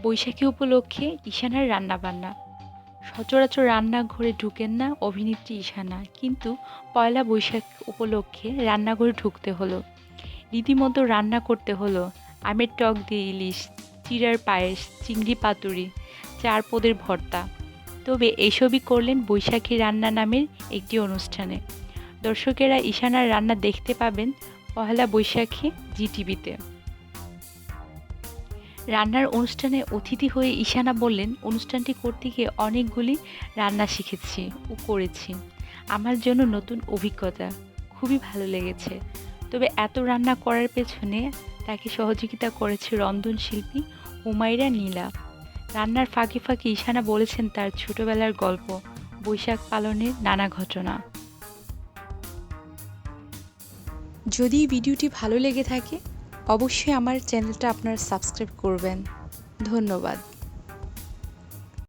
বৈশাখী উপলক্ষে ঈশানার রান্নাবান্না। সচরাচর রান্নাঘরে ঢুকেন না অভিনেত্রী ঈশানা, কিন্তু পয়লা বৈশাখ উপলক্ষে রান্নাঘরে ঢুকতে হলো। রীতিমতো রান্না করতে হলো আমের টক দিয়ে ইলিশ, চিড়ার পায়েস, চিংড়ি পাতুরি, চার পদের ভর্তা। তবে এসবই করলেন বৈশাখী রান্না নামের একটি অনুষ্ঠানে। দর্শকেরা ঈশানার রান্না দেখতে পাবেন পহেলা বৈশাখে জিটিভিতে। রান্নার অনুষ্ঠানে অতিথি হয়ে ঈশানা বললেন, অনুষ্ঠানটি করতে গিয়ে অনেকগুলি রান্না শিখেছি ও করেছি। আমার জন্য নতুন অভিজ্ঞতা, খুবই ভালো লেগেছে। তবে এত রান্না করার পেছনে তাকে সহযোগিতা করেছে রন্ধনশিল্পী হুমায়রা নীলা। রান্নার ফাঁকে ফাঁকে ঈশানা বলেছেন তার ছোটবেলার গল্প, বৈশাখ পালনের নানা ঘটনা। যদি ভিডিওটি ভালো লেগে থাকে অবশ্যই আমার চ্যানেলটা আপনারা সাবস্ক্রাইব করবেন। ধন্যবাদ।